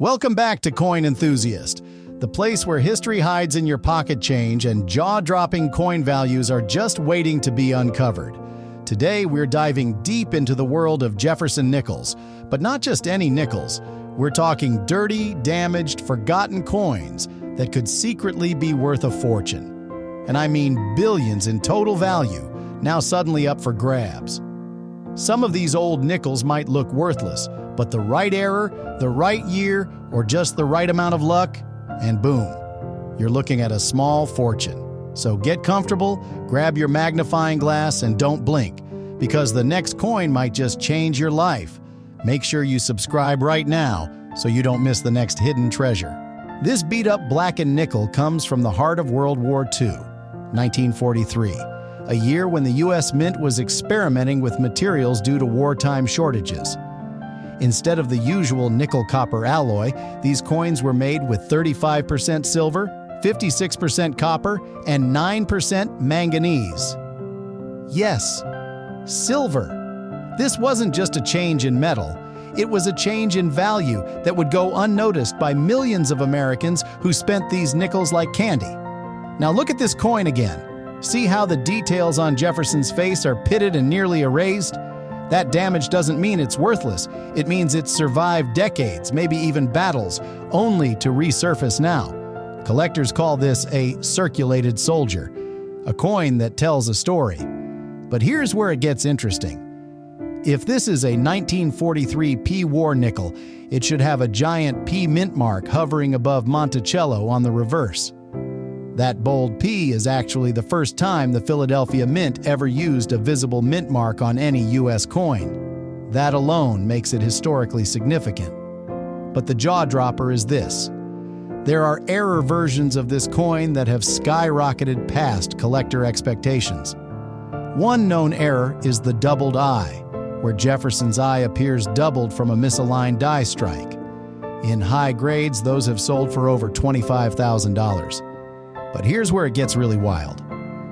Welcome back to Coin Enthusiast, the place where history hides in your pocket change and jaw-dropping coin values are just waiting to be uncovered. Today, we're diving deep into the world of Jefferson nickels, but not just any nickels. We're talking dirty, damaged, forgotten coins that could secretly be worth a fortune. And I mean billions in total value, now suddenly up for grabs. Some of these old nickels might look worthless, but the right error, the right year, or just the right amount of luck, and boom, you're looking at a small fortune. So get comfortable, grab your magnifying glass, and don't blink, because the next coin might just change your life. Make sure you subscribe right now so you don't miss the next hidden treasure. This beat-up blackened nickel comes from the heart of World War II, 1943, a year when the U.S. Mint was experimenting with materials due to wartime shortages. Instead of the usual nickel-copper alloy, these coins were made with 35% silver, 56% copper, and 9% manganese. Yes, silver. This wasn't just a change in metal. It was a change in value that would go unnoticed by millions of Americans who spent these nickels like candy. Now look at this coin again. See how the details on Jefferson's face are pitted and nearly erased? That damage doesn't mean it's worthless. It means it's survived decades, maybe even battles, only to resurface now. Collectors call this a circulated soldier, a coin that tells a story. But here's where it gets interesting. If this is a 1943 P war nickel, it should have a giant P mint mark hovering above Monticello on the reverse. That bold P is actually the first time the Philadelphia Mint ever used a visible mint mark on any U.S. coin. That alone makes it historically significant. But the jaw-dropper is this. There are error versions of this coin that have skyrocketed past collector expectations. One known error is the doubled eye, where Jefferson's eye appears doubled from a misaligned die strike. In high grades, those have sold for over $25,000. But here's where it gets really wild.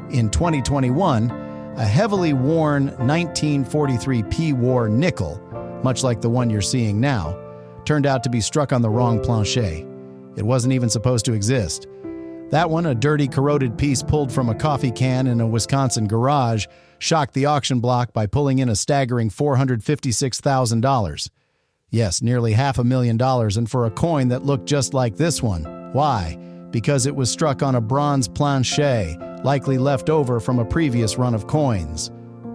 In 2021, a heavily worn 1943 P-War nickel, much like the one you're seeing now, turned out to be struck on the wrong plancher. It wasn't even supposed to exist. That one, a dirty, corroded piece pulled from a coffee can in a Wisconsin garage, shocked the auction block by pulling in a staggering $456,000. Yes, nearly $500,000, and for a coin that looked just like this one. Why? Because it was struck on a bronze plancher, likely left over from a previous run of coins.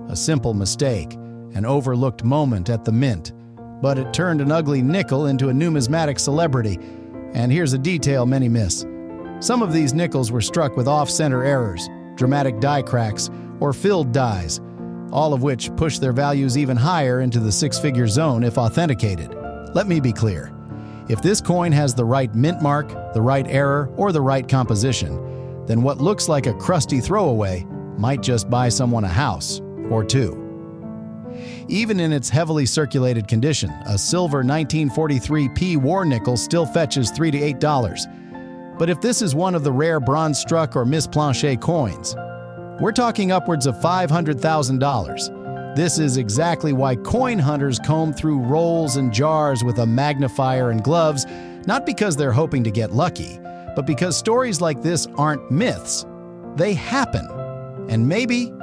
A simple mistake, an overlooked moment at the mint. But it turned an ugly nickel into a numismatic celebrity. And here's a detail many miss. Some of these nickels were struck with off-center errors, dramatic die cracks, or filled dies, all of which push their values even higher into the six-figure zone if authenticated. Let me be clear. If this coin has the right mint mark, the right error, or the right composition, then what looks like a crusty throwaway might just buy someone a house or two. Even in its heavily circulated condition, a silver 1943 P war nickel still fetches $3 to $8. But if this is one of the rare bronze-struck or misplanché coins, we're talking upwards of $500,000. This is exactly why coin hunters comb through rolls and jars with a magnifier and gloves, not because they're hoping to get lucky, but because stories like this aren't myths. They happen. And maybe,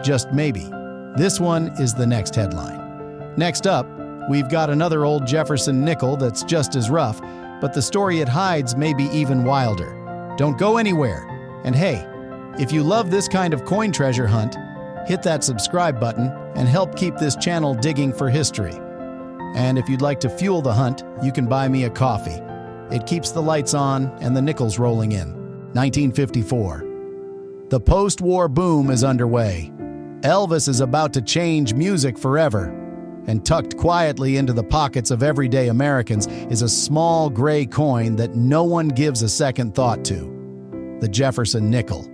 just maybe, this one is the next headline. Next up, we've got another old Jefferson nickel that's just as rough, but the story it hides may be even wilder. Don't go anywhere. And hey, if you love this kind of coin treasure hunt, hit that subscribe button and help keep this channel digging for history. And if you'd like to fuel the hunt, you can buy me a coffee. It keeps the lights on and the nickels rolling in. 1954. The post-war boom is underway. Elvis is about to change music forever. And tucked quietly into the pockets of everyday Americans is a small gray coin that no one gives a second thought to. The Jefferson nickel.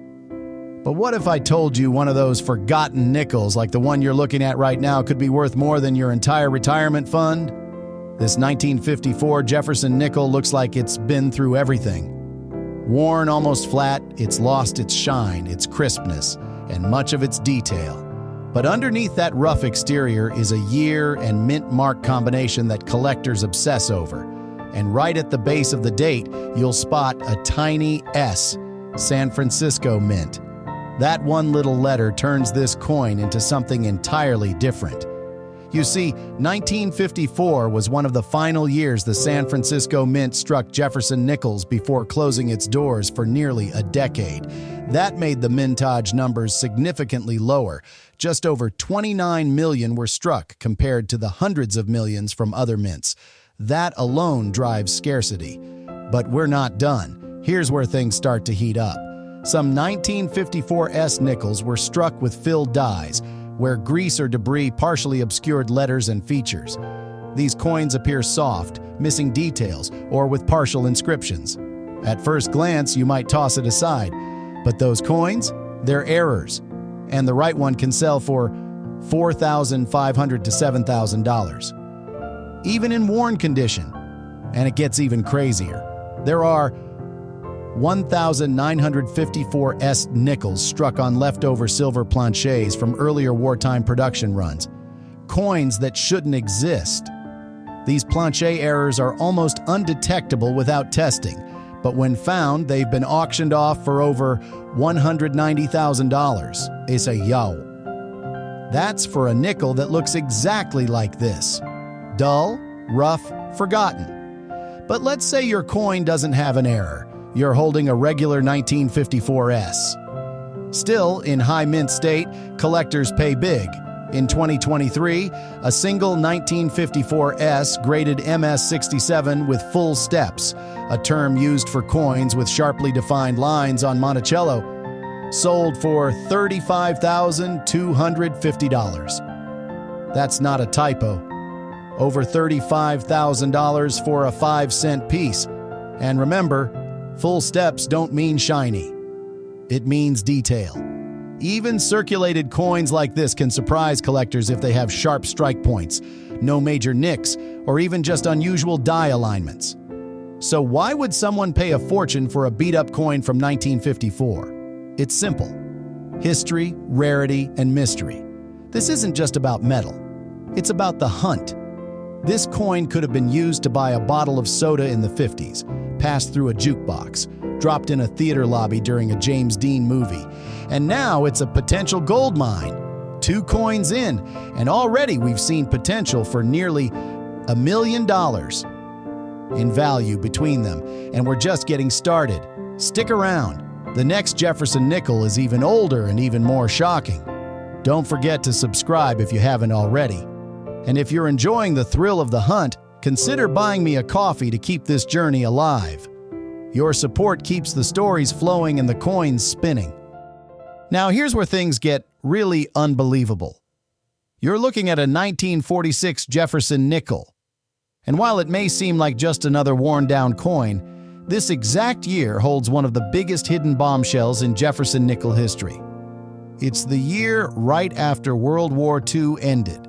But what if I told you one of those forgotten nickels like the one you're looking at right now could be worth more than your entire retirement fund? This 1954 Jefferson nickel looks like it's been through everything. Worn almost flat, it's lost its shine, its crispness, and much of its detail. But underneath that rough exterior is a year and mint mark combination that collectors obsess over. And right at the base of the date, you'll spot a tiny S, San Francisco Mint. That one little letter turns this coin into something entirely different. You see, 1954 was one of the final years the San Francisco Mint struck Jefferson nickels before closing its doors for nearly a decade. That made the mintage numbers significantly lower. Just over 29 million were struck compared to the hundreds of millions from other mints. That alone drives scarcity. But we're not done. Here's where things start to heat up. Some 1954 S nickels were struck with filled dies, where grease or debris partially obscured letters and features. These coins appear soft, missing details, or with partial inscriptions. At first glance, you might toss it aside, but those coins, they're errors, and the right one can sell for $4,500 to $7,000. Even in worn condition, and it gets even crazier. There are 1,954 S nickels struck on leftover silver planchets from earlier wartime production runs. Coins that shouldn't exist. These planchet errors are almost undetectable without testing, but when found, they've been auctioned off for over $190,000. It's a yow. That's for a nickel that looks exactly like this. Dull, rough, forgotten. But let's say your coin doesn't have an error. You're holding a regular 1954 S. Still, in high mint state, collectors pay big. In 2023, a single 1954 S graded MS67 with full steps, a term used for coins with sharply defined lines on Monticello, sold for $35,250. That's not a typo. Over $35,000 for a 5-cent piece. And remember, full steps don't mean shiny. It means detail. Even circulated coins like this can surprise collectors if they have sharp strike points, no major nicks, or even just unusual die alignments. So why would someone pay a fortune for a beat-up coin from 1954? It's simple. History, rarity, and mystery. This isn't just about metal. It's about the hunt. This coin could have been used to buy a bottle of soda in the 50s, passed through a jukebox, dropped in a theater lobby during a James Dean movie. And now it's a potential gold mine. 2 coins in, and already we've seen potential for nearly $1 million in value between them, and we're just getting started. Stick around. The next Jefferson nickel is even older and even more shocking. Don't forget to subscribe if you haven't already. And if you're enjoying the thrill of the hunt, consider buying me a coffee to keep this journey alive. Your support keeps the stories flowing and the coins spinning. Now here's where things get really unbelievable. You're looking at a 1946 Jefferson nickel. And while it may seem like just another worn-down coin, this exact year holds one of the biggest hidden bombshells in Jefferson nickel history. It's the year right after World War II ended.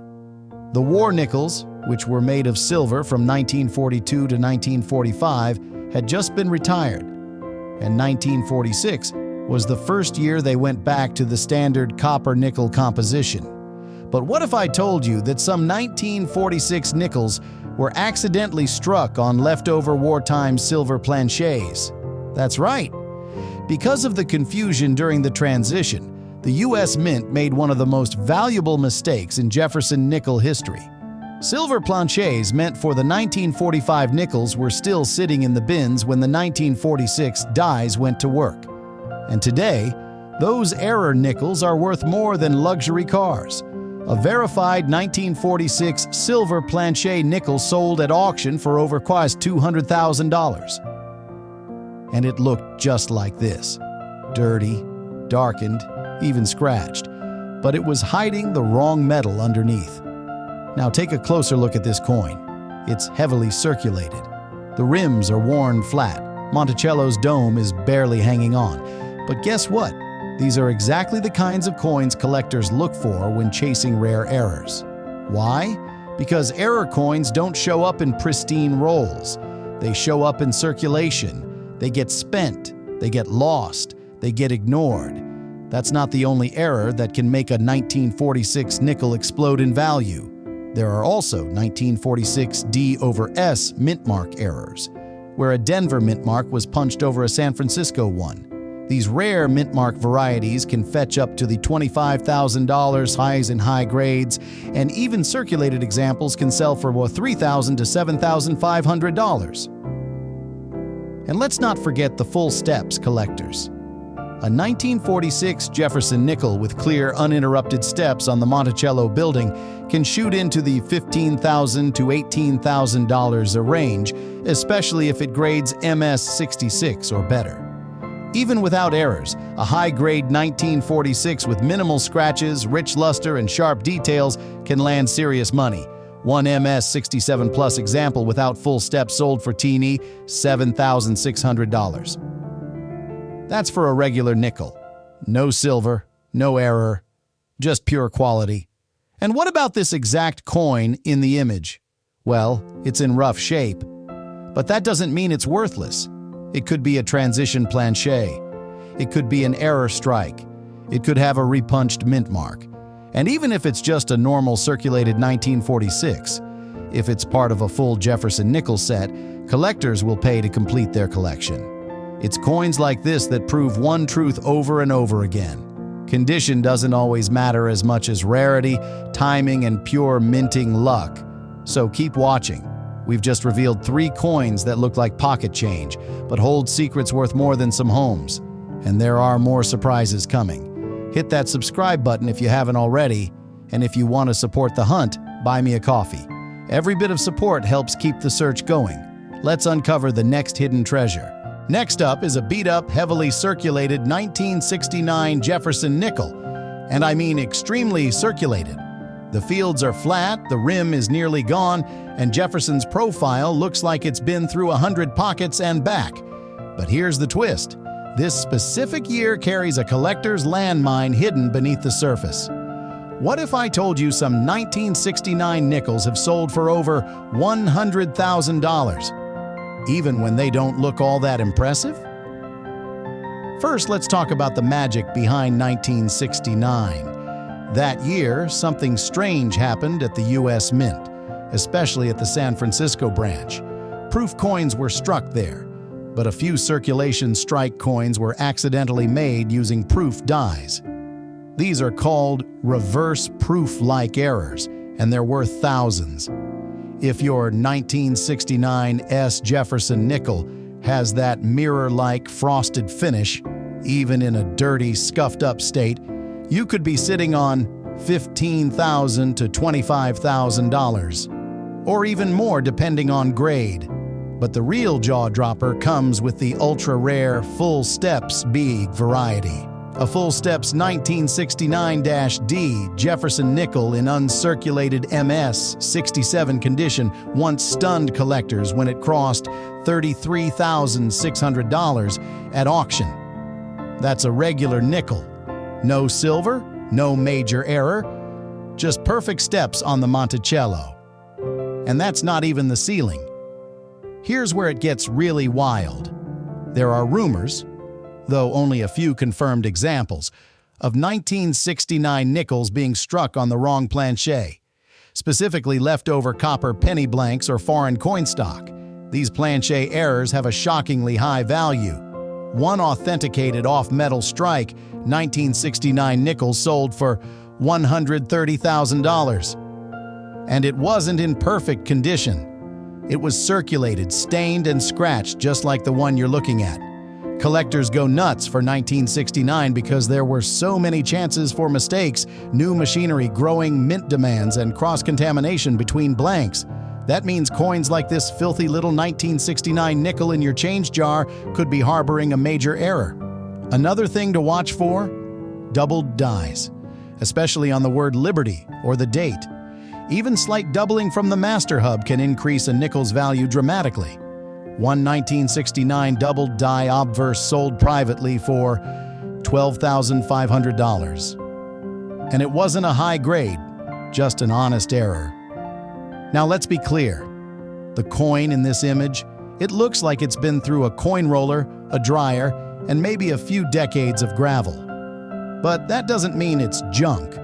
The war nickels, which were made of silver from 1942 to 1945, had just been retired, and 1946 was the first year they went back to the standard copper-nickel composition. But what if I told you that some 1946 nickels were accidentally struck on leftover wartime silver planchets? That's right. Because of the confusion during the transition, the U.S. Mint made one of the most valuable mistakes in Jefferson nickel history. Silver planchets meant for the 1945 nickels were still sitting in the bins when the 1946 dies went to work. And today, those error nickels are worth more than luxury cars. A verified 1946 silver planchet nickel sold at auction for over $200,000. And it looked just like this. Dirty, darkened, even scratched. But it was hiding the wrong metal underneath. Now take a closer look at this coin. It's heavily circulated. The rims are worn flat. Monticello's dome is barely hanging on. But guess what? These are exactly the kinds of coins collectors look for when chasing rare errors. Why? Because error coins don't show up in pristine rolls. They show up in circulation. They get spent. They get lost. They get ignored. That's not the only error that can make a 1946 nickel explode in value. There are also 1946 D/S mint mark errors, where a Denver mint mark was punched over a San Francisco one. These rare mint mark varieties can fetch up to the $25,000 highs in high grades, and even circulated examples can sell for $3,000 to $7,500. And let's not forget the full steps collectors. A 1946 Jefferson nickel with clear, uninterrupted steps on the Monticello building can shoot into the $15,000 to $18,000 a range, especially if it grades MS 66 or better. Even without errors, a high-grade 1946 with minimal scratches, rich luster, and sharp details can land serious money. One MS 67 Plus example without full steps sold for teeny $7,600. That's for a regular nickel. No silver, no error, just pure quality. And what about this exact coin in the image? Well, it's in rough shape. But that doesn't mean it's worthless. It could be a transition planchet. It could be an error strike. It could have a repunched mint mark. And even if it's just a normal circulated 1946, if it's part of a full Jefferson nickel set, collectors will pay to complete their collection. It's coins like this that prove one truth over and over again. Condition doesn't always matter as much as rarity, timing, and pure minting luck. So keep watching. We've just revealed 3 coins that look like pocket change, but hold secrets worth more than some homes. And there are more surprises coming. Hit that subscribe button if you haven't already, and if you want to support the hunt, buy me a coffee. Every bit of support helps keep the search going. Let's uncover the next hidden treasure. Next up is a beat-up, heavily circulated 1969 Jefferson nickel, and I mean extremely circulated. The fields are flat, the rim is nearly gone, and Jefferson's profile looks like it's been through 100 pockets and back. But here's the twist. This specific year carries a collector's landmine hidden beneath the surface. What if I told you some 1969 nickels have sold for over $100,000? Even when they don't look all that impressive? First, let's talk about the magic behind 1969. That year, something strange happened at the U.S. Mint, especially at the San Francisco branch. Proof coins were struck there, but a few circulation strike coins were accidentally made using proof dies. These are called reverse proof-like errors, and they're worth thousands. If your 1969 S. Jefferson nickel has that mirror-like frosted finish, even in a dirty, scuffed-up state, you could be sitting on $15,000 to $25,000, or even more depending on grade. But the real jaw-dropper comes with the ultra-rare Full Steps B variety. A Full Steps 1969-D Jefferson nickel in uncirculated MS 67 condition once stunned collectors when it crossed $33,600 at auction. That's a regular nickel. No silver, no major error, just perfect steps on the Monticello. And that's not even the ceiling. Here's where it gets really wild. There are rumors, though only a few confirmed examples, of 1969 nickels being struck on the wrong planchet, specifically leftover copper penny blanks or foreign coin stock. These planchet errors have a shockingly high value. One authenticated off-metal strike 1969 nickel sold for $130,000. And it wasn't in perfect condition. It was circulated, stained, and scratched just like the one you're looking at. Collectors go nuts for 1969 because there were so many chances for mistakes, new machinery, growing mint demands, and cross-contamination between blanks. That means coins like this filthy little 1969 nickel in your change jar could be harboring a major error. Another thing to watch for? Doubled dies, especially on the word Liberty or the date. Even slight doubling from the master hub can increase a nickel's value dramatically. One 1969 doubled die obverse sold privately for $12,500. And it wasn't a high grade, just an honest error. Now let's be clear. The coin in this image, it looks like it's been through a coin roller, a dryer, and maybe a few decades of gravel. But that doesn't mean it's junk.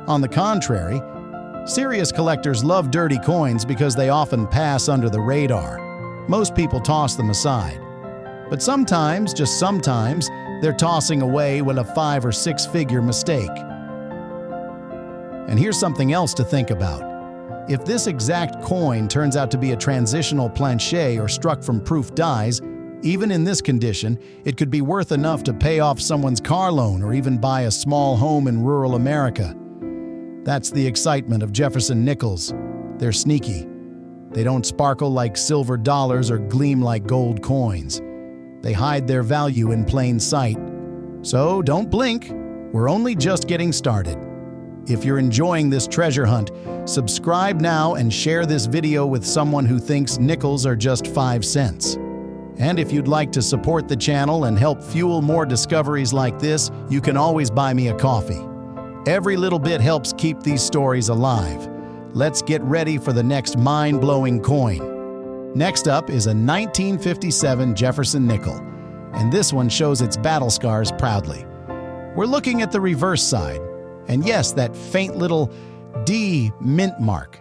On the contrary, Serious collectors love dirty coins because they often pass under the radar. Most people toss them aside. But sometimes, just sometimes, they're tossing away with a 5- or 6-figure mistake. And here's something else to think about. If this exact coin turns out to be a transitional planche or struck from proof dies, even in this condition, it could be worth enough to pay off someone's car loan or even buy a small home in rural America. That's the excitement of Jefferson nickels. They're sneaky. They don't sparkle like silver dollars or gleam like gold coins. They hide their value in plain sight. So don't blink. We're only just getting started. If you're enjoying this treasure hunt, subscribe now and share this video with someone who thinks nickels are just 5 cents. And if you'd like to support the channel and help fuel more discoveries like this, you can always buy me a coffee. Every little bit helps keep these stories alive. Let's get ready for the next mind-blowing coin. Next up is a 1957 Jefferson nickel, and this one shows its battle scars proudly. We're looking at the reverse side, and yes, that faint little D mint mark.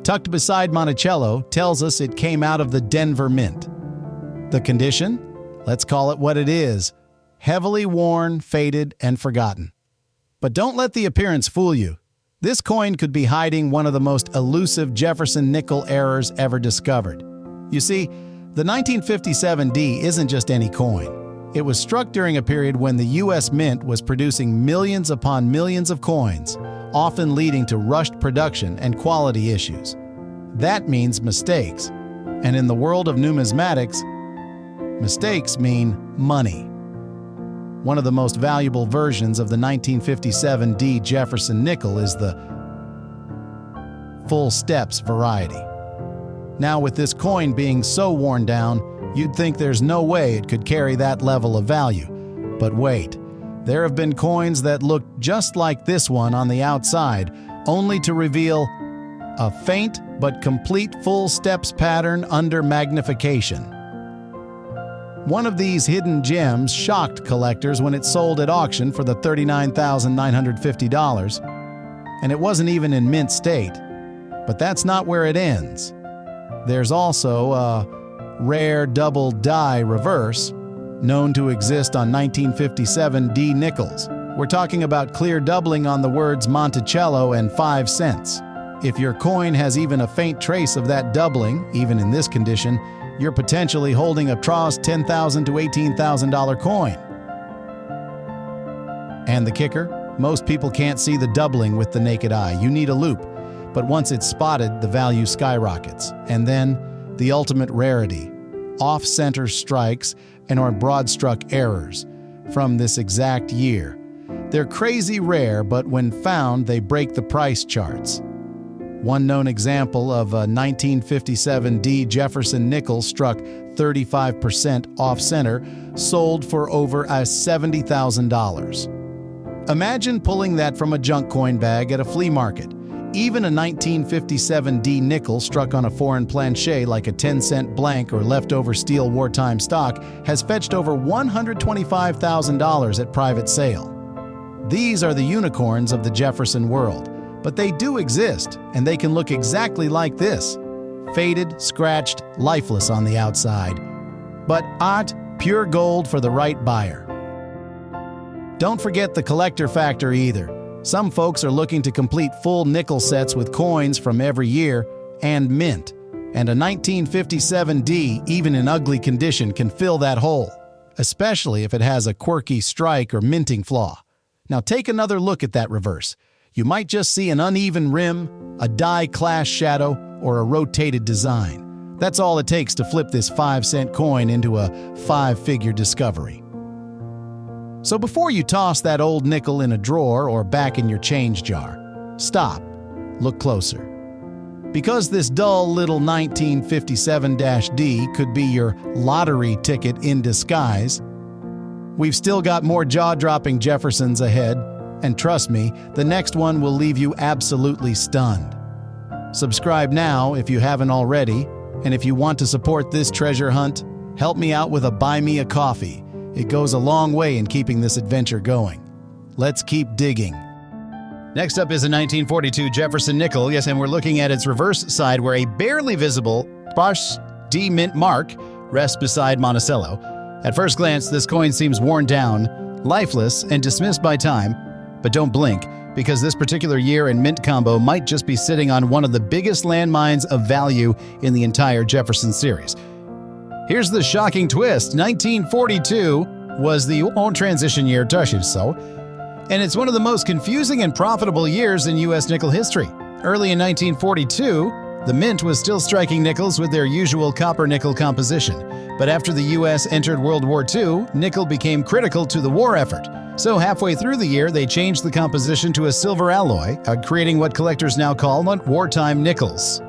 Tucked beside Monticello tells us it came out of the Denver Mint. The condition? Let's call it what it is: heavily worn, faded, and forgotten. But don't let the appearance fool you. This coin could be hiding one of the most elusive Jefferson nickel errors ever discovered. You see, the 1957 D isn't just any coin. It was struck during a period when the U.S. Mint was producing millions upon millions of coins, often leading to rushed production and quality issues. That means mistakes. And in the world of numismatics, mistakes mean money. One of the most valuable versions of the 1957 D Jefferson nickel is the full steps variety. Now, with this coin being so worn down, you'd think there's no way it could carry that level of value. But wait, there have been coins that look just like this one on the outside, only to reveal a faint but complete full steps pattern under magnification. One of these hidden gems shocked collectors when it sold at auction for the $39,950, and it wasn't even in mint state. But that's not where it ends. There's also a rare double die reverse, known to exist on 1957 D nickels. We're talking about clear doubling on the words Monticello and 5 cents. If your coin has even a faint trace of that doubling, even in this condition, you're potentially holding a Tross $10,000 to $18,000 coin. And the kicker? Most people can't see the doubling with the naked eye. You need a loupe. But once it's spotted, the value skyrockets. And then, the ultimate rarity: off-center strikes and/or broad-struck errors from this exact year. They're crazy rare, but when found, they break the price charts. One known example of a 1957 D Jefferson nickel struck 35% off-center sold for over $70,000. Imagine pulling that from a junk coin bag at a flea market. Even a 1957 D nickel struck on a foreign planche like a 10-cent blank or leftover steel wartime stock has fetched over $125,000 at private sale. These are the unicorns of the Jefferson world. But they do exist, and they can look exactly like this: faded, scratched, lifeless on the outside. But pure gold for the right buyer. Don't forget the collector factor either. Some folks are looking to complete full nickel sets with coins from every year and mint. And a 1957 D, even in ugly condition, can fill that hole, especially if it has a quirky strike or minting flaw. Now take another look at that reverse. You might just see an uneven rim, a die clash shadow, or a rotated design. That's all it takes to flip this 5-cent coin into a 5-figure discovery. So before you toss that old nickel in a drawer or back in your change jar, stop, look closer. Because this dull little 1957-D could be your lottery ticket in disguise, we've still got more jaw-dropping Jeffersons ahead. And trust me, the next one will leave you absolutely stunned. Subscribe now if you haven't already, and if you want to support this treasure hunt, help me out with a Buy Me a Coffee. It goes a long way in keeping this adventure going. Let's keep digging. Next up is a 1942 Jefferson nickel. Yes, and we're looking at its reverse side where a barely visible Posh D mint mark rests beside Monticello. At first glance, this coin seems worn down, lifeless, and dismissed by time. But don't blink, because this particular year and mint combo might just be sitting on one of the biggest landmines of value in the entire Jefferson series. Here's the shocking twist. 1942 was the transition year, and it's one of the most confusing and profitable years in U.S. nickel history. Early in 1942, the mint was still striking nickels with their usual copper-nickel composition. But after the U.S. entered World War II, nickel became critical to the war effort. So halfway through the year, they changed the composition to a silver alloy, creating what collectors now call wartime nickels.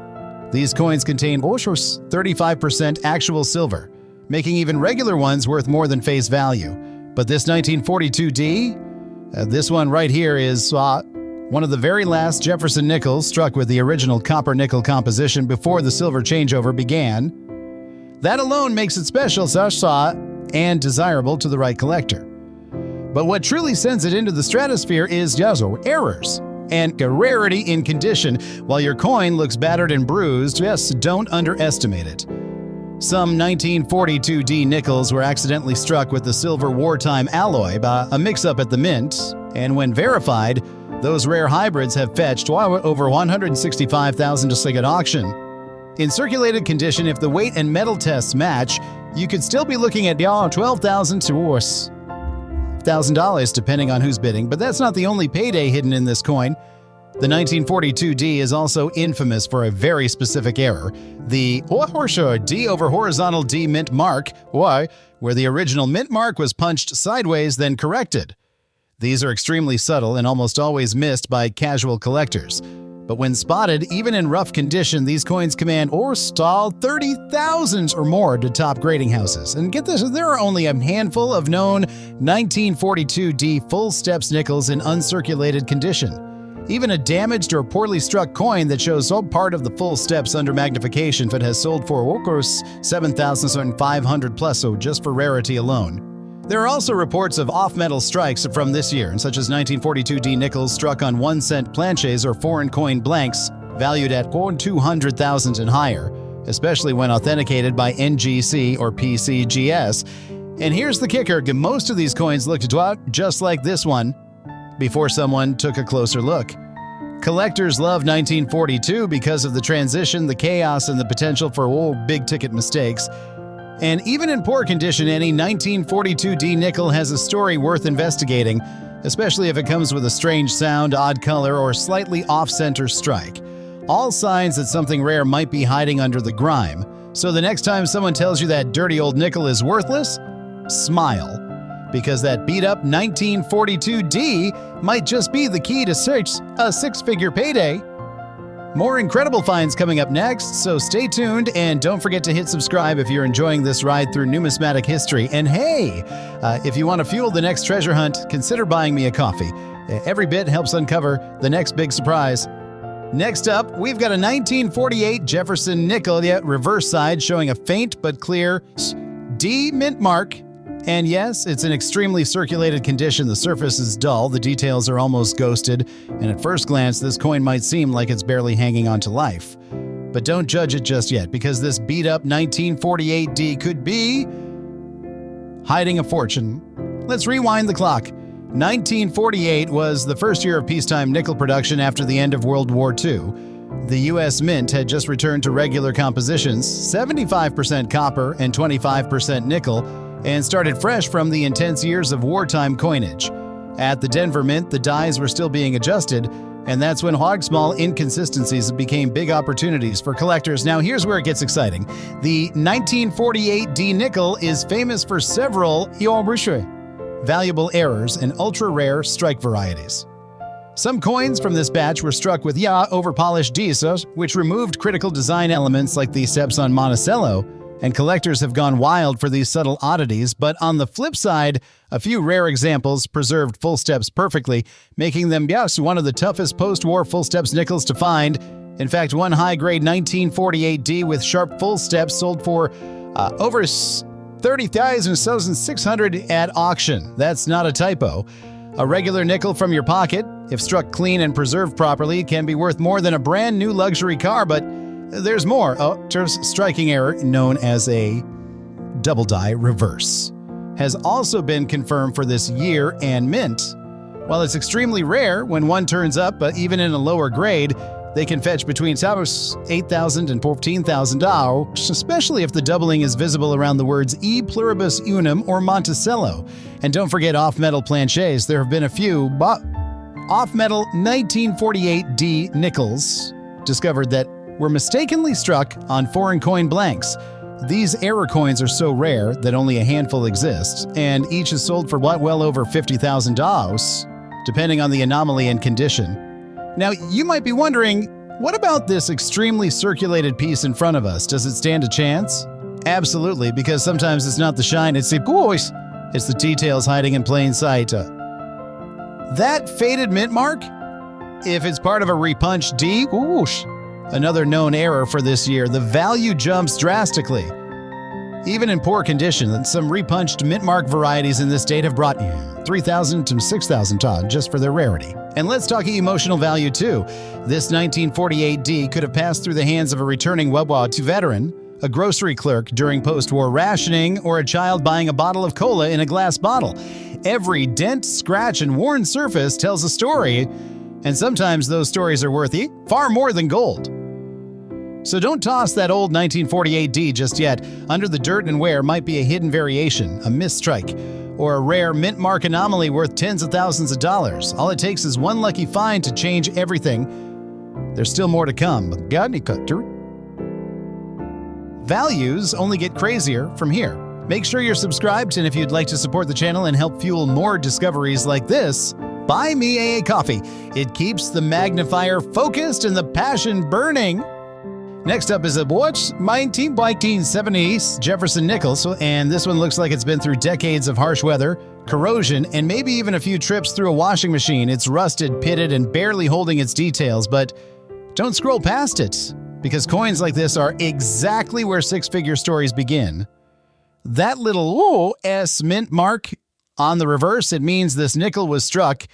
These coins contain 35% actual silver, making even regular ones worth more than face value. But this 1942D, this one right here is one of the very last Jefferson nickels struck with the original copper-nickel composition before the silver changeover began. That alone makes it special and desirable to the right collector. But what truly sends it into the stratosphere is errors and rarity in condition. While your coin looks battered and bruised, don't underestimate it. Some 1942D nickels were accidentally struck with the silver wartime alloy by a mix-up at the mint, and when verified, those rare hybrids have fetched over $165,000 at auction. In circulated condition, if the weight and metal tests match, you could still be looking at $12,000 to $1,000 depending on who's bidding, but that's not the only payday hidden in this coin. The 1942D is also infamous for a very specific error, the D over horizontal D mint mark, where the original mint mark was punched sideways then corrected. These are extremely subtle and almost always missed by casual collectors. But when spotted, even in rough condition, these coins command $30,000 or more to top grading houses. And get this, there are only a handful of known 1942D full steps nickels in uncirculated condition. Even a damaged or poorly struck coin that shows part of the full steps under magnification has sold for $7,500 plus, so just for rarity alone. There are also reports of off-metal strikes from this year, such as 1942D nickels struck on 1-cent planches or foreign coin blanks valued at $200,000 and higher, especially when authenticated by NGC or PCGS. And here's the kicker, most of these coins looked just like this one before someone took a closer look. Collectors love 1942 because of the transition, the chaos, and the potential for big-ticket mistakes. And even in poor condition, any 1942D nickel has a story worth investigating, especially if it comes with a strange sound, odd color, or slightly off-center strike. All signs that something rare might be hiding under the grime. So the next time someone tells you that dirty old nickel is worthless, smile. Because that beat-up 1942D might just be the key to a six-figure payday. More incredible finds coming up next, so stay tuned and don't forget to hit subscribe if you're enjoying this ride through numismatic history. And hey, if you want to fuel the next treasure hunt, consider buying me a coffee. Every bit helps uncover the next big surprise. Next up, we've got a 1948 Jefferson nickel, reverse side showing a faint but clear D mint mark. And yes, it's in extremely circulated condition. The surface is dull, the details are almost ghosted, and at first glance, this coin might seem like it's barely hanging on to life. But don't judge it just yet, because this beat-up 1948D could be hiding a fortune. Let's rewind the clock. 1948 was the first year of peacetime nickel production after the end of World War II. The U.S. Mint had just returned to regular compositions, 75% copper and 25% nickel, and started fresh from the intense years of wartime coinage. At the Denver Mint, the dies were still being adjusted, and that's when small inconsistencies became big opportunities for collectors. Now here's where it gets exciting. The 1948D nickel is famous for several valuable errors and ultra-rare strike varieties. Some coins from this batch were struck with over-polished Ds, which removed critical design elements like the steps on Monticello, and collectors have gone wild for these subtle oddities. But on the flip side, a few rare examples preserved full steps perfectly, making them, one of the toughest post-war full steps nickels to find. In fact, one high-grade 1948D with sharp full steps sold for over $30,600 at auction. That's not a typo. A regular nickel from your pocket, if struck clean and preserved properly, can be worth more than a brand new luxury car, but there's more. Striking error known as a double die reverse has also been confirmed for this year and mint. While it's extremely rare when one turns up, but even in a lower grade, they can fetch between $8,000 and $14,000, especially if the doubling is visible around the words E pluribus unum or Monticello. And don't forget off-metal planchets. There have been a few off-metal 1948D nickels discovered that were mistakenly struck on foreign coin blanks. These error coins are so rare that only a handful exist, and each is sold for well over $50,000, depending on the anomaly and condition. Now, you might be wondering, what about this extremely circulated piece in front of us? Does it stand a chance? Absolutely, because sometimes it's not the shine, it's the details hiding in plain sight. That faded mint mark, if it's part of a repunched D, another known error for this year, the value jumps drastically. Even in poor condition, some repunched mint mark varieties in this state have brought $3,000 to $6,000 just for their rarity. And let's talk emotional value too. This 1948D could have passed through the hands of a returning World War II veteran, a grocery clerk during post-war rationing, or a child buying a bottle of cola in a glass bottle. Every dent, scratch, and worn surface tells a story, and sometimes those stories are worth far more than gold. So don't toss that old 1948D just yet. Under the dirt and wear might be a hidden variation, a misstrike, or a rare mint mark anomaly worth tens of thousands of dollars. All it takes is one lucky find to change everything. There's still more to come. Values only get crazier from here. Make sure you're subscribed, and if you'd like to support the channel and help fuel more discoveries like this, buy me a coffee. It keeps the magnifier focused and the passion burning. Next up is a 1970s Jefferson nickel, and this one looks like it's been through decades of harsh weather, corrosion, and maybe even a few trips through a washing machine. It's rusted, pitted, and barely holding its details, but don't scroll past it, because coins like this are exactly where six-figure stories begin. That little S mint mark on the reverse, it means this nickel was struck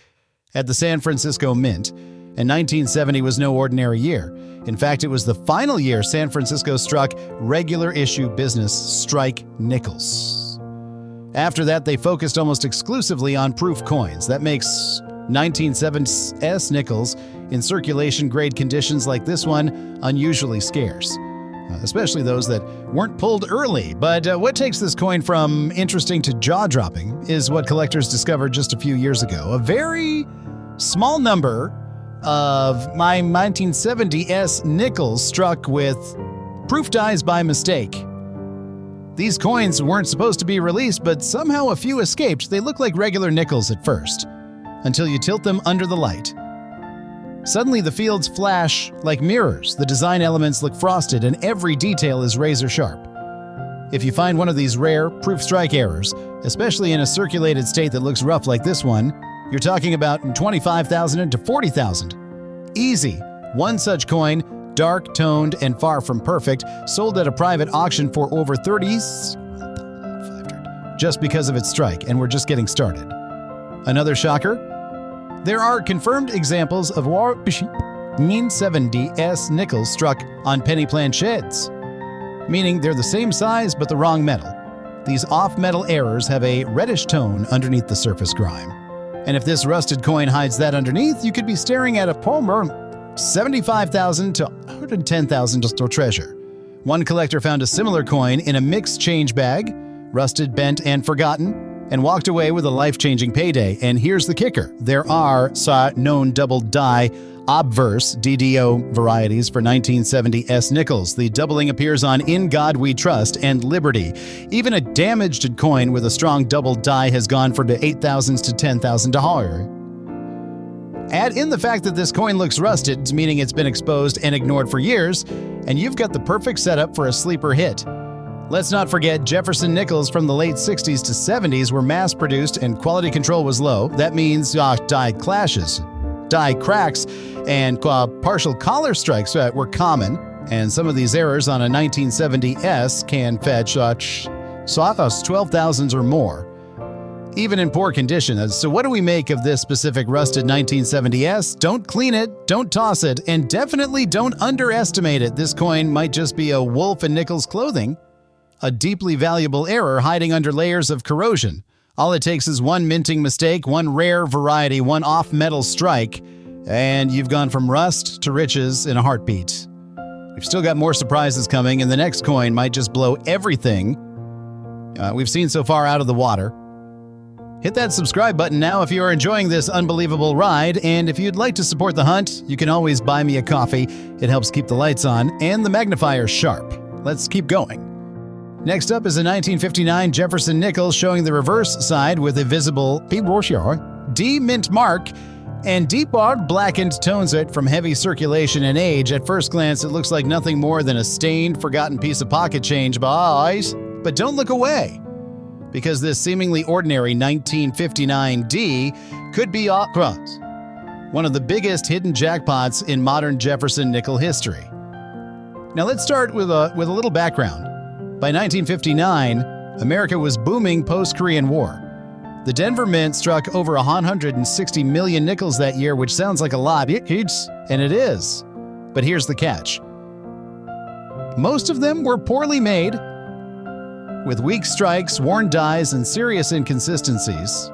at the San Francisco Mint, and 1970 was no ordinary year. In fact, it was the final year San Francisco struck regular issue business strike nickels. After that, they focused almost exclusively on proof coins. That makes 1970s S nickels in circulation grade conditions like this one unusually scarce, especially those that weren't pulled early. But what takes this coin from interesting to jaw-dropping is what collectors discovered just a few years ago. A very small number of my 1970s nickels struck with proof dies by mistake. These coins weren't supposed to be released, but somehow a few escaped. They look like regular nickels at first, until you tilt them under the light. Suddenly the fields flash like mirrors, the design elements look frosted, and every detail is razor sharp. If you find one of these rare proof strike errors, especially in a circulated state that looks rough like this one, you're talking about $25,000 to $40,000. Easy. One such coin, dark, toned, and far from perfect, sold at a private auction for over $30,500 just because of its strike, and we're just getting started. Another shocker? There are confirmed examples of 1970s nickels struck on penny planchettes, meaning they're the same size but the wrong metal. These off-metal errors have a reddish tone underneath the surface grime. And if this rusted coin hides that underneath, you could be staring at a $75,000 to $110,000 treasure. One collector found a similar coin in a mixed change bag, rusted, bent, and forgotten, and walked away with a life-changing payday. And here's the kicker. There are known double die obverse DDO varieties for 1970s nickels. The doubling appears on In God We Trust and Liberty. Even a damaged coin with a strong double die has gone for $8,000 to $10,000. Add in the fact that this coin looks rusted, meaning it's been exposed and ignored for years, and you've got the perfect setup for a sleeper hit. Let's not forget Jefferson nickels from the late 60s to 70s were mass-produced and quality control was low. That means die clashes, die cracks, and partial collar strikes were common, and some of these errors on a 1970s can fetch $12,000 or more. even in poor condition. So what do we make of this specific rusted 1970s? Don't clean it, don't toss it, and definitely don't underestimate it. This coin might just be a wolf in Nichols' clothing, a deeply valuable error hiding under layers of corrosion. All it takes is one minting mistake, one rare variety, one off-metal strike, and you've gone from rust to riches in a heartbeat. We've still got more surprises coming, and the next coin might just blow everything we've seen so far out of the water. Hit that subscribe button now if you are enjoying this unbelievable ride, and if you'd like to support the hunt, you can always buy me a coffee. It helps keep the lights on and the magnifier sharp. Let's keep going. Next up is a 1959 Jefferson nickel showing the reverse side with a visible D mint mark and deep blackened tones it from heavy circulation and age. At first glance, it looks like nothing more than a stained, forgotten piece of pocket change, boys. But don't look away, because this seemingly ordinary 1959 D could be one of the biggest hidden jackpots in modern Jefferson nickel history. Now let's start with a little background. By 1959, America was booming post-Korean War. The Denver Mint struck over 160 million nickels that year, which sounds like a lot, and it is. But here's the catch. Most of them were poorly made, with weak strikes, worn dies, and serious inconsistencies,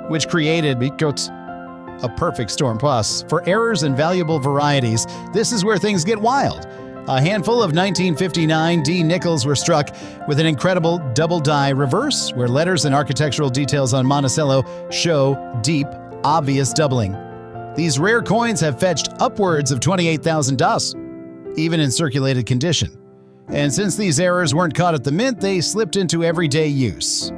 which created a perfect storm. Plus, for errors and valuable varieties, this is where things get wild. A handful of 1959 D nickels were struck with an incredible double die reverse, where letters and architectural details on Monticello show deep, obvious doubling. These rare coins have fetched upwards of $28,000, even in circulated condition. And since these errors weren't caught at the mint, they slipped into everyday use,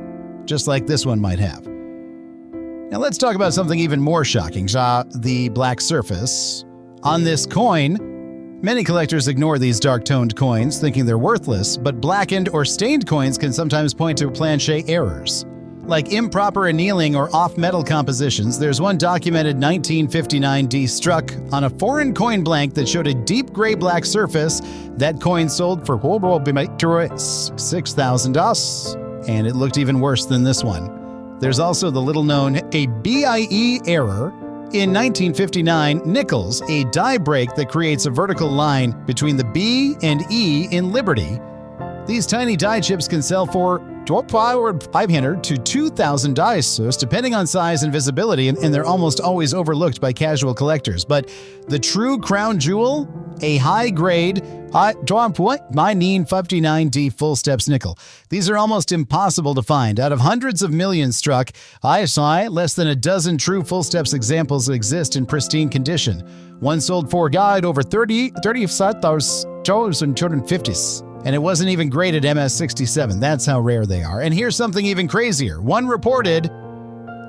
just like this one might have. Now let's talk about something even more shocking, the black surface. On this coin, many collectors ignore these dark-toned coins, thinking they're worthless, but blackened or stained coins can sometimes point to planchet errors. Like improper annealing or off-metal compositions, there's one documented 1959 D struck on a foreign coin blank that showed a deep gray-black surface. That coin sold for $6,000, and it looked even worse than this one. There's also the little-known a BIE error. In 1959, nickels, a die break that creates a vertical line between the B and E in Liberty. These tiny die chips can sell for $500 to $2,000, depending on size and visibility, and they're almost always overlooked by casual collectors. But the true crown jewel, a high-grade, my 1959D full steps nickel. These are almost impossible to find. Out of hundreds of millions struck, I saw less than a dozen true full steps examples exist in pristine condition. One sold for over $35,250. And it wasn't even graded MS67. That's how rare they are. And here's something even crazier. One reported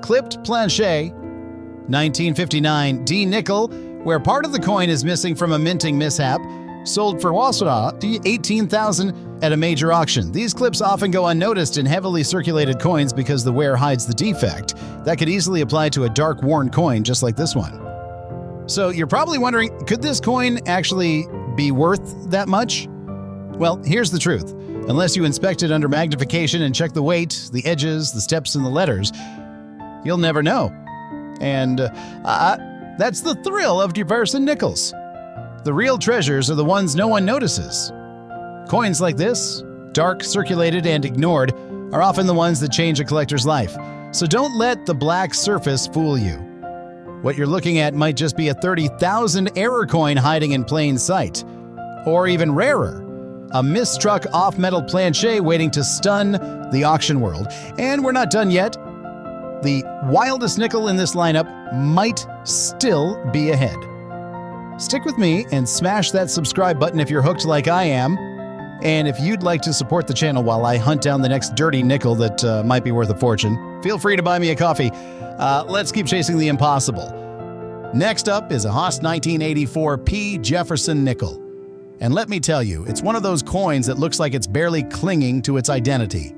clipped planchet 1959 D nickel, where part of the coin is missing from a minting mishap, sold for $18,000 at a major auction. These clips often go unnoticed in heavily circulated coins because the wear hides the defect. That could easily apply to a dark worn coin just like this one. So you're probably wondering, could this coin actually be worth that much? Well, here's the truth. Unless you inspect it under magnification and check the weight, the edges, the steps, and the letters, you'll never know. And that's the thrill of Jefferson nickels. The real treasures are the ones no one notices. Coins like this, dark, circulated, and ignored, are often the ones that change a collector's life. So don't let the black surface fool you. What you're looking at might just be a 30,000 error coin hiding in plain sight. Or even rarer, a misstruck off-metal planchet waiting to stun the auction world. And we're not done yet. The wildest nickel in this lineup might still be ahead. Stick with me and smash that subscribe button if you're hooked like I am. And if you'd like to support the channel while I hunt down the next dirty nickel that might be worth a fortune, feel free to buy me a coffee. Let's keep chasing the impossible. Next up is a Haas 1984 P Jefferson nickel. And let me tell you, it's one of those coins that looks like it's barely clinging to its identity.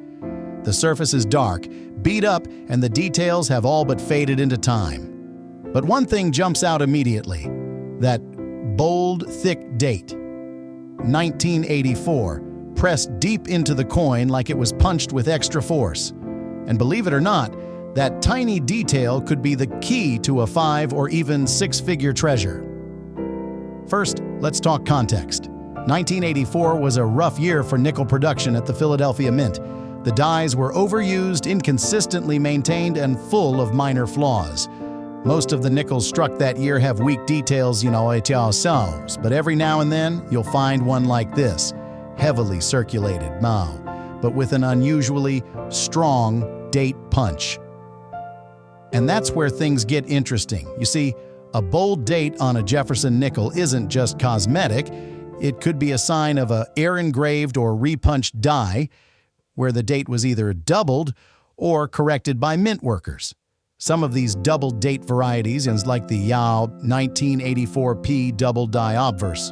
The surface is dark, beat up, and the details have all but faded into time. But one thing jumps out immediately: that bold, thick date. 1984, pressed deep into the coin like it was punched with extra force. And believe it or not, That tiny detail could be the key to a 5- or even 6-figure treasure. First, let's talk context. 1984 was a rough year for nickel production at the Philadelphia Mint. The dies were overused, inconsistently maintained, and full of minor flaws. Most of the nickels struck that year have weak details, but every now and then you'll find one like this, heavily circulated, but with an unusually strong date punch. And that's where things get interesting. You see, a bold date on a Jefferson nickel isn't just cosmetic. It could be a sign of a air-engraved or repunched die, where the date was either doubled or corrected by mint workers. Some of these double date varieties, like the Yao 1984P double die obverse,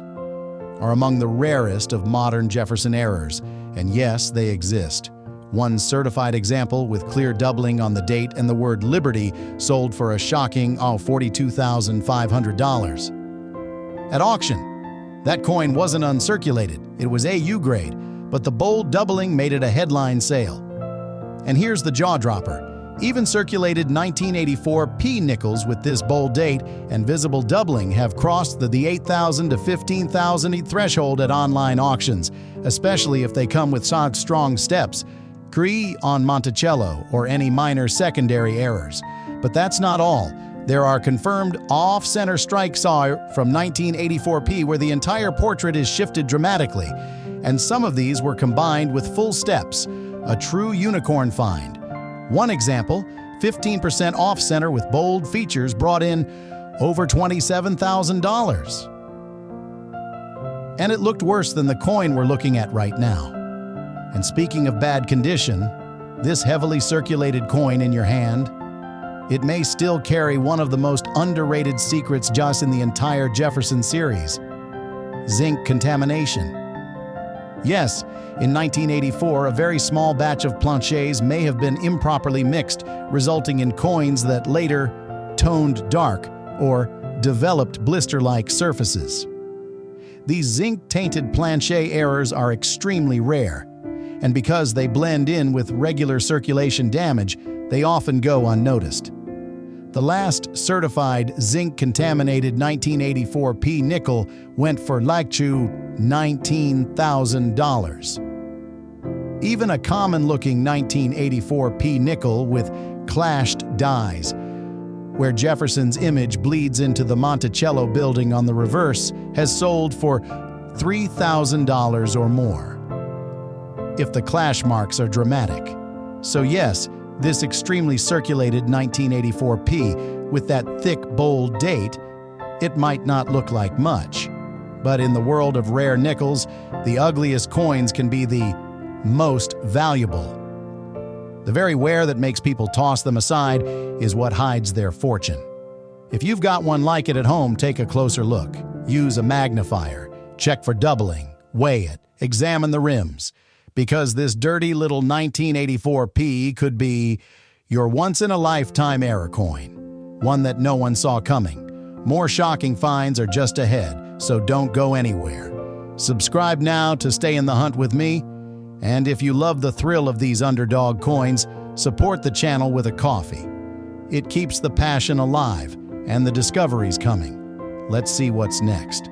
are among the rarest of modern Jefferson errors, and yes, they exist. One certified example with clear doubling on the date and the word Liberty sold for a shocking $42,500. At auction, that coin wasn't uncirculated, it was AU grade, but the bold doubling made it a headline sale. And here's the jaw-dropper. Even circulated 1984P nickels with this bold date and visible doubling have crossed the $8,000 to $15,000 threshold at online auctions, especially if they come with strong steps, Cree on Monticello, or any minor secondary errors. But that's not all. There are confirmed off-center strikes from 1984P where the entire portrait is shifted dramatically, and some of these were combined with full steps, a true unicorn find. One example, 15% off-center with bold features brought in over $27,000. And it looked worse than the coin we're looking at right now. And speaking of bad condition, this heavily circulated coin in your hand, it may still carry one of the most underrated secrets just in the entire Jefferson series: zinc contamination. Yes, in 1984, a very small batch of planchets may have been improperly mixed, resulting in coins that later toned dark or developed blister-like surfaces. These zinc-tainted planchet errors are extremely rare, and because they blend in with regular circulation damage, they often go unnoticed. The last certified zinc-contaminated 1984P nickel went for $19,000. Even a common-looking 1984P nickel with clashed dies, where Jefferson's image bleeds into the Monticello building on the reverse, has sold for $3,000 or more, if the clash marks are dramatic. So yes, this extremely circulated 1984P with that thick, bold date, it might not look like much. But in the world of rare nickels, the ugliest coins can be the most valuable. The very wear that makes people toss them aside is what hides their fortune. If you've got one like it at home, take a closer look. Use a magnifier, check for doubling, weigh it, examine the rims, because this dirty little 1984P could be your once-in-a-lifetime error coin, one that no one saw coming. More shocking finds are just ahead, so don't go anywhere. Subscribe now to stay in the hunt with me, and if you love the thrill of these underdog coins, support the channel with a coffee. It keeps the passion alive and the discoveries coming. Let's see what's next.